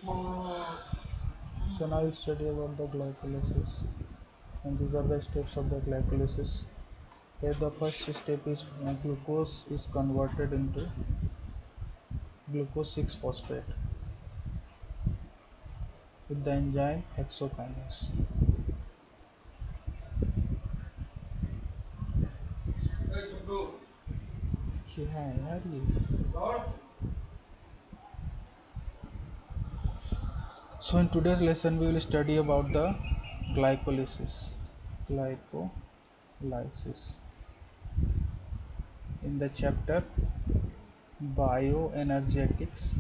So now we study about the glycolysis, and these are the steps of the glycolysis. Here the first step is glucose is converted into glucose 6 phosphate with the enzyme hexokinase. क्या है यार ये? So in today's lesson we will study about the glycolysis. Glycolysis in the chapter bioenergetics,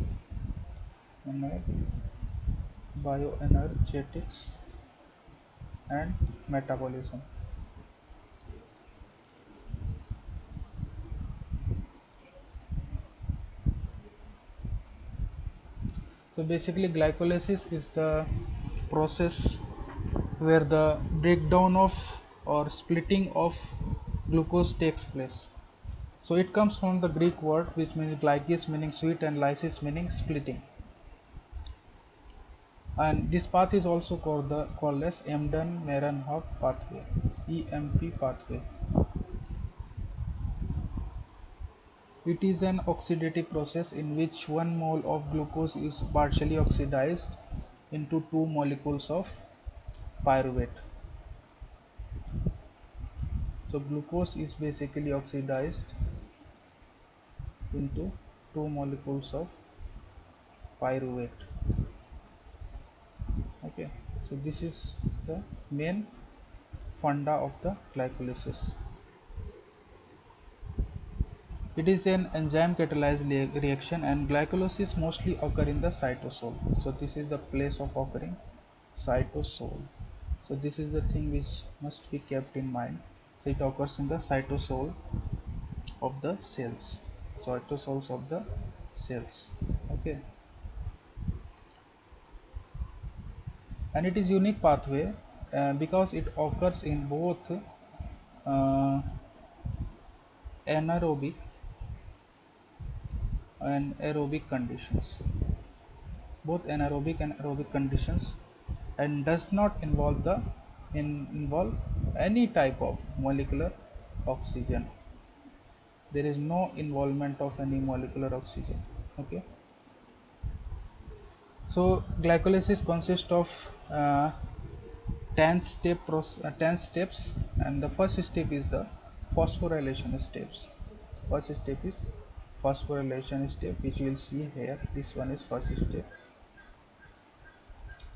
bioenergetics and metabolism. So basically glycolysis is the process where the breakdown of or splitting of glucose takes place. So it comes from the Greek word which means glykis meaning sweet and lysis meaning splitting. And this path is also called as Embden-Mehrenhoff pathway, EMP pathway. It is an oxidative process in which one mole of glucose is partially oxidized into two molecules of pyruvate. So glucose is basically oxidized into two molecules of pyruvate. Okay, so this is the main funda of the glycolysis. It is an enzyme catalyzed reaction, and glycolysis mostly occur in the cytosol. So this is the place of occurring, cytosol. So this is the thing which must be kept in mind. So it occurs in the cytosol of the cells, cytosols of the cells. Okay, and it is unique pathway because it occurs in both anaerobic and aerobic conditions, both anaerobic and aerobic conditions, and does not involve involve any type of molecular oxygen. There is no involvement of any molecular oxygen. Okay, so glycolysis consists of 10 steps, and the first step is the phosphorylation steps. First step is phosphorylation step, which we will see here. This one is first step.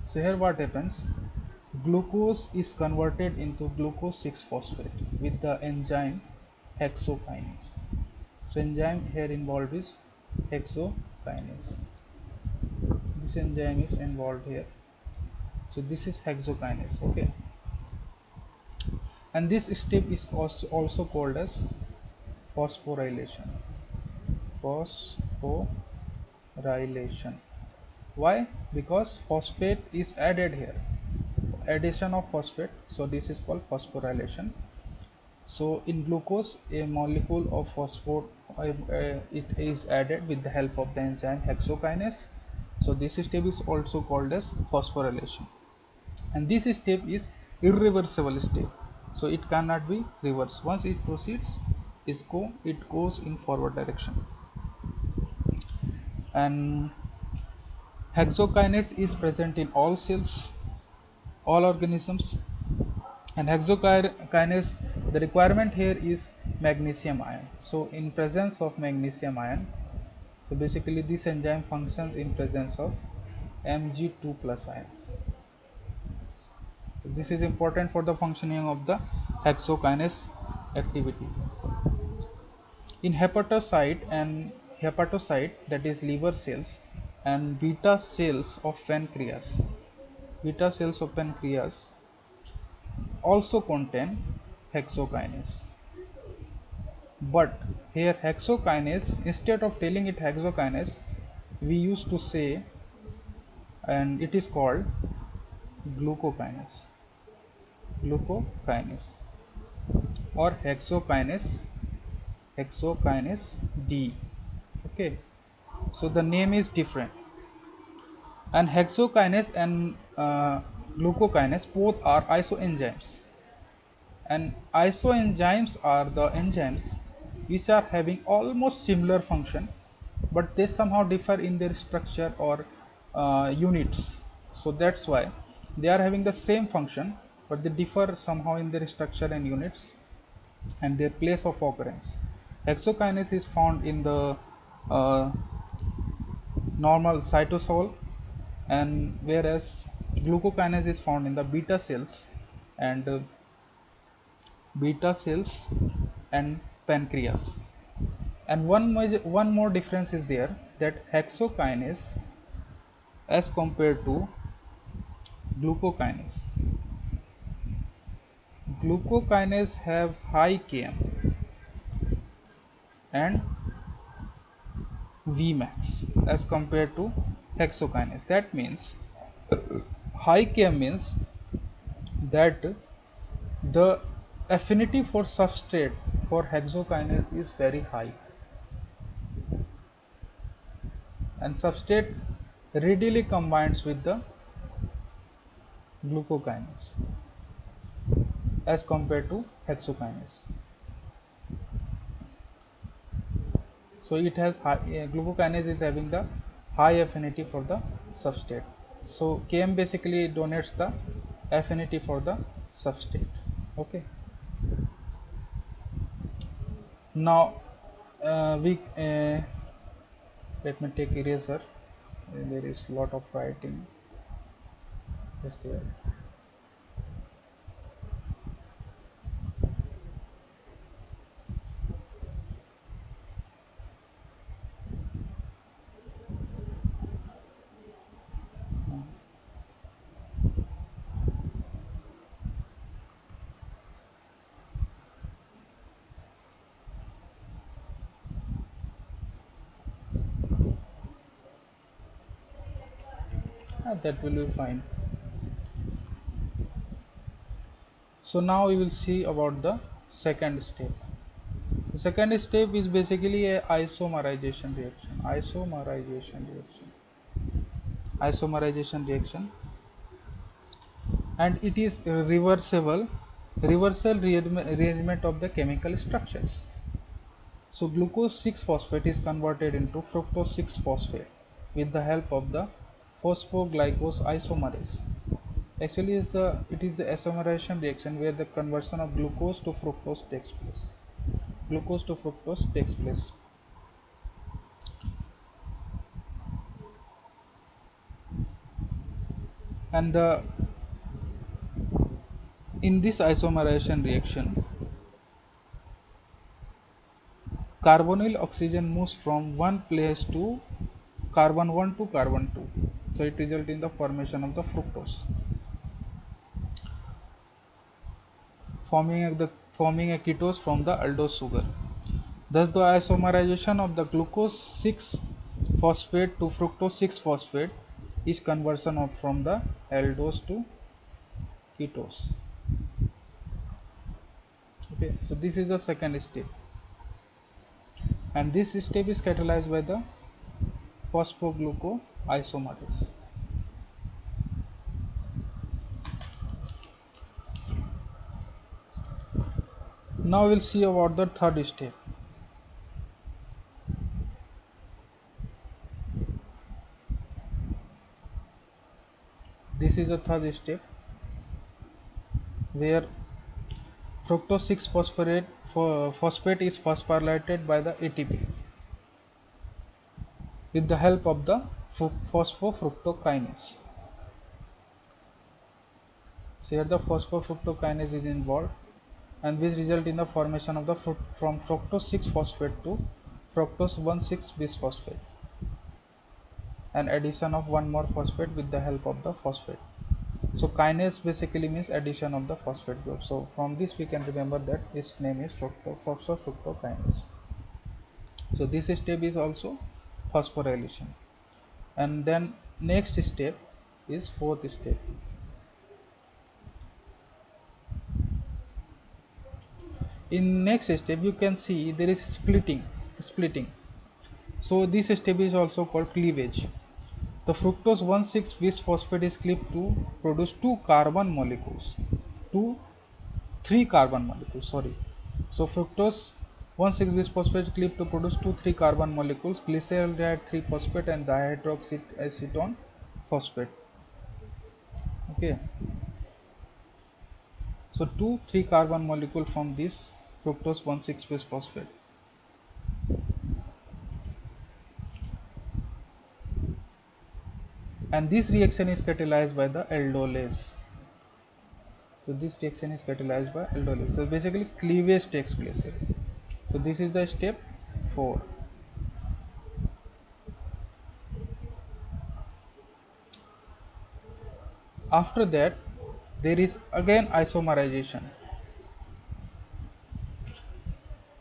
So here what happens, glucose is converted into glucose 6 phosphate with the enzyme hexokinase. So enzyme here involved is hexokinase. This enzyme is involved here. So this is hexokinase. Okay, and this step is also called as phosphorylation. Phosphorylation. Why? Because phosphate is added here, addition of phosphate. So this is called phosphorylation. So in glucose, a molecule of phosphate it is added with the help of the enzyme hexokinase. So this step is also called as phosphorylation, and this step is irreversible step. So it cannot be reversed. Once it proceeds, it goes in forward direction. And hexokinase is present in all cells, all organisms, and hexokinase, the requirement here is magnesium ion. So in presence of magnesium ion, so basically this enzyme functions in presence of Mg2 plus ions. So this is important for the functioning of the hexokinase activity. In hepatocyte, that is liver cells, and beta cells of pancreas, also contain hexokinase. But here hexokinase, instead of telling it hexokinase, we used to say, and it is called glucokinase or hexokinase D. Okay, so the name is different. And hexokinase and glucokinase both are isoenzymes, and isoenzymes are the enzymes which are having almost similar function, but they somehow differ in their structure or units. So that's why they are having the same function, but they differ somehow in their structure and units and their place of occurrence. Hexokinase is found in the uh, normal cytosol, and whereas glucokinase is found in the and beta cells and pancreas. And one more difference is there, that hexokinase as compared to glucokinase, glucokinase have high Km and Vmax as compared to hexokinase. That means high Km means that the affinity for substrate for hexokinase is very high, and substrate readily combines with the glucokinase as compared to hexokinase. So it has high, glucokinase is having the high affinity for the substrate. So Km basically denotes the affinity for the substrate. Okay. Now we let me take eraser. There is lot of writing is there. That will be fine. So now we will see about the second step. The second step is basically a isomerization reaction. Isomerization reaction, and it is reversal rearrangement of the chemical structures. So glucose 6 phosphate is converted into fructose 6 phosphate with the help of the phosphoglycose isomerase. Actually it is the isomerization reaction where the conversion of glucose to fructose takes place. And in this isomerization reaction, carbonyl oxygen moves from one place to carbon 1 to carbon 2. So it results in the formation of the fructose, forming a ketose from the aldose sugar. Thus the isomerization of the glucose 6 phosphate to fructose 6 phosphate is conversion of from the aldose to ketose. Okay, so this is the second step, and this step is catalyzed by the phosphoglucoisomerase. Now we'll see about the third step. This is the third step where fructose 6 phosphate is phosphorylated by the ATP with the help of the phosphofructokinase. So here the phosphofructokinase is involved, and which result in the formation of the from fructose 6 phosphate to fructose 1,6 bisphosphate, and addition of one more phosphate with the help of the phosphate. So kinase basically means addition of the phosphate group. So from this we can remember that its name is phosphofructokinase. So this step is also phosphorylation, and then next step is fourth step. In next step you can see there is splitting. So this step is also called cleavage. The fructose 1,6-bis-phosphate is clipped to produce two carbon molecules, two three carbon molecules. Sorry. So fructose 1,6-bisphosphate clipped to produce two three carbon molecules, glyceraldehyde 3-phosphate and dihydroxyacetone phosphate. Okay. So two three carbon molecule from this fructose 1,6-bisphosphate. And this reaction is catalyzed by the aldolase. So this reaction is catalyzed by aldolase. So basically cleavage takes place here. So this is the step 4. After that there is again isomerization.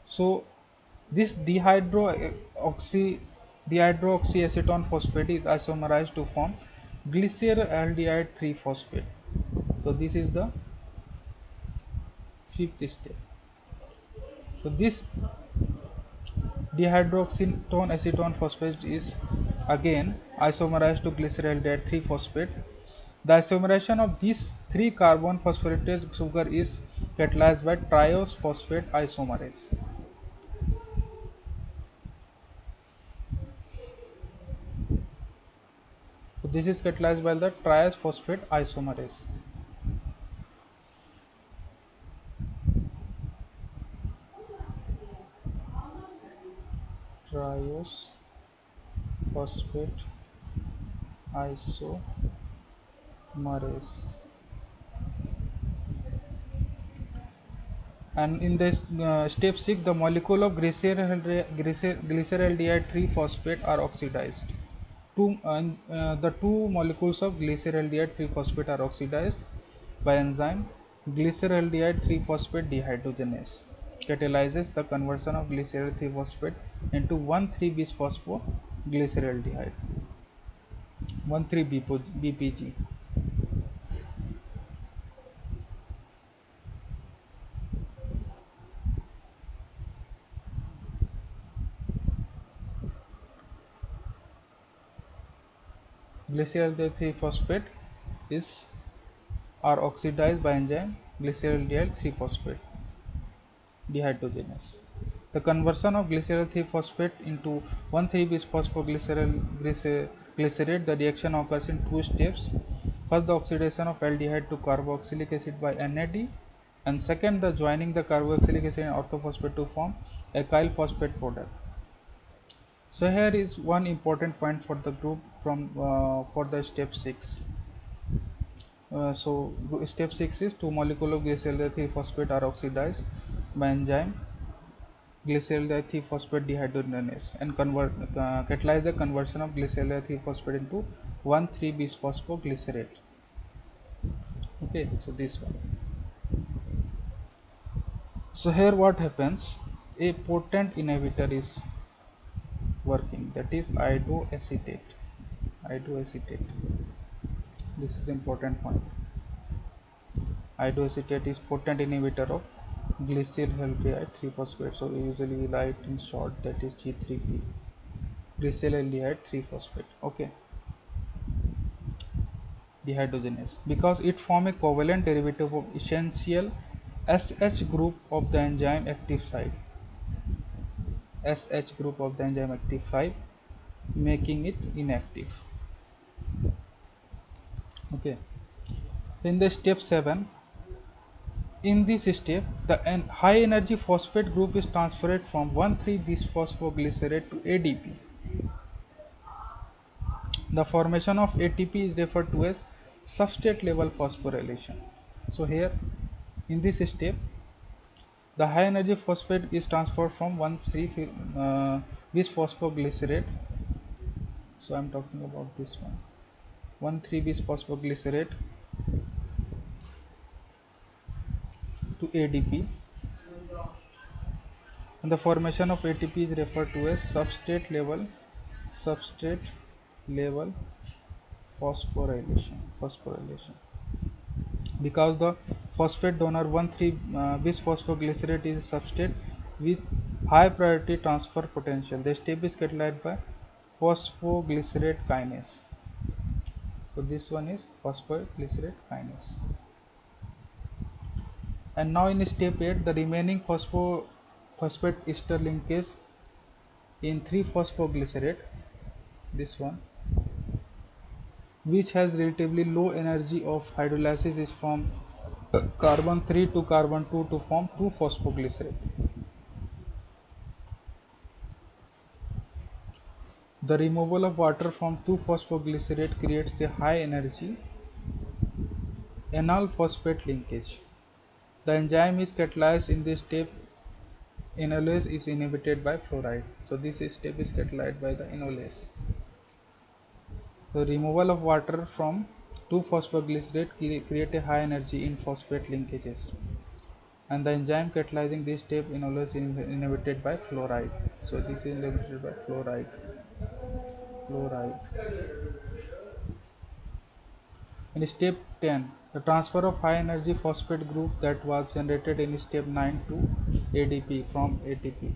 So this dihydroxyacetone phosphate is isomerized to form glyceraldehyde 3-phosphate. So this is the fifth step. So this dihydroxyacetone acetone phosphate is again isomerized to glyceraldehyde 3-phosphate. The isomerization of this 3 carbon phosphoratase sugar is catalyzed by triose phosphate isomerase. So this is catalyzed by the triose phosphate isomerase. Triose phosphate isomerase. And in this step 6, the molecule of glyceraldehyde 3-phosphate are oxidized. The two molecules of glyceraldehyde 3-phosphate are oxidized by enzyme glyceraldehyde 3-phosphate dehydrogenase. Catalyzes the conversion of glycerol 3-phosphate into 1,3-bisphosphoglyceraldehyde, 1,3-BPG. Glyceraldehyde 3-phosphate is are oxidized by enzyme glyceraldehyde 3-phosphate dehydrogenase. The conversion of glycerol 3-phosphate into 1,3-bisphosphoglycerate, the reaction occurs in two steps. First, the oxidation of aldehyde to carboxylic acid by NAD, and second, the joining the carboxylic acid and orthophosphate to form alkyl phosphate product. So here is one important point for the group from for the step 6. So step 6 is two molecules of glycerol 3-phosphate are oxidized by enzyme glyceraldehyde 3-phosphate dehydrogenase and catalyze the conversion of glyceraldehyde 3-phosphate into 1,3-bisphosphoglycerate. Okay, so this one. So here what happens? A potent inhibitor is working, that is iodoacetate. Iodoacetate. This is important point. Iodoacetate is potent inhibitor of glyceraldehyde 3-phosphate. So usually we write in short, that is G3P. Glyceraldehyde 3-phosphate. Okay. Dehydrogenase, because it forms a covalent derivative of essential SH group of the enzyme active site. SH group of the enzyme active site, making it inactive. Okay. In the step 7, in this step, the high energy phosphate group is transferred from 1,3-bisphosphoglycerate to ADP. The formation of ATP is referred to as substrate level phosphorylation. So here in this step, the high energy phosphate is transferred from 1,3-bisphosphoglycerate. So I am talking about this one, 1,3-bisphosphoglycerate to ADP, and the formation of ATP is referred to as substrate level phosphorylation. Because the phosphate donor 1,3-bisphosphoglycerate is a substrate with high priority transfer potential, the step is catalyzed by phosphoglycerate kinase. So this one is phosphoglycerate kinase. And now in step 8, the remaining phosphate ester linkage in 3-phosphoglycerate, this one, which has relatively low energy of hydrolysis, is from carbon 3 to carbon 2 to form 2-phosphoglycerate. The removal of water from 2-phosphoglycerate creates a high energy enol phosphate linkage. The enzyme is catalyzed in this step. Enolase is inhibited by fluoride. So this step is catalyzed by the enolase. The removal of water from 2-phosphoglycerate create a high energy in phosphate linkages, and the enzyme catalyzing this step enolase is inhibited by fluoride. So this is inhibited by fluoride. In step 10, the transfer of high energy phosphate group that was generated in step 9 to ADP from ATP.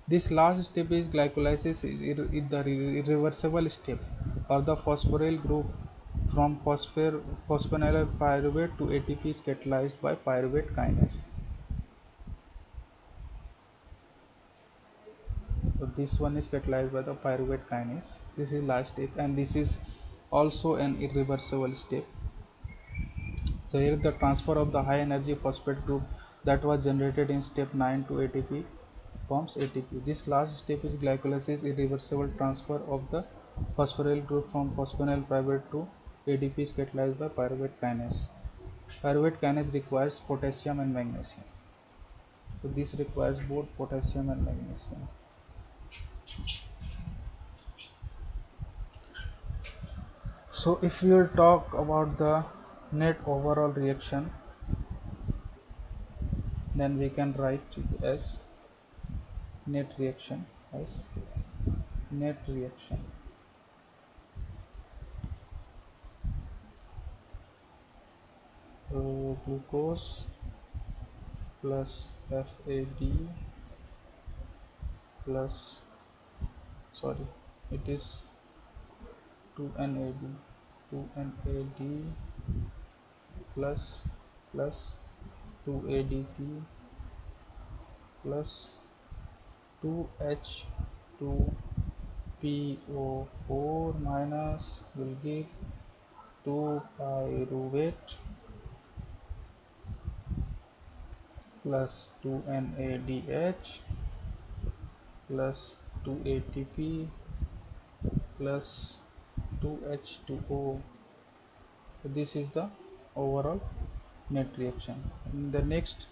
This last step is glycolysis, is the irreversible step, or the phosphoryl group from phosphonyl pyruvate to ATP is catalyzed by pyruvate kinase. So this one is catalyzed by the pyruvate kinase. This is last step, and this is also an irreversible step. So here the transfer of the high energy phosphate group that was generated in step 9 to ATP forms ATP. This last step is glycolysis, irreversible transfer of the phosphoryl group from phosphonyl pyruvate to ADP is catalyzed by pyruvate kinase. Pyruvate kinase requires potassium and magnesium. So this requires both potassium and magnesium. So if we will talk about the net overall reaction, then we can write it as net reaction as net reaction glucose plus FAD plus, sorry, it is 2NAD 2NAD plus 2ADP plus 2H2PO4 minus will give 2 pyruvate plus 2NADH plus 2 ATP plus 2H2O. So this is the overall net reaction. In the next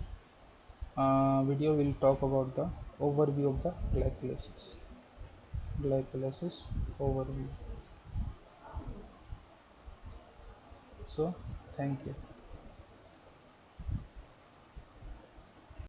video we'll talk about the overview of the glycolysis overview. So thank you.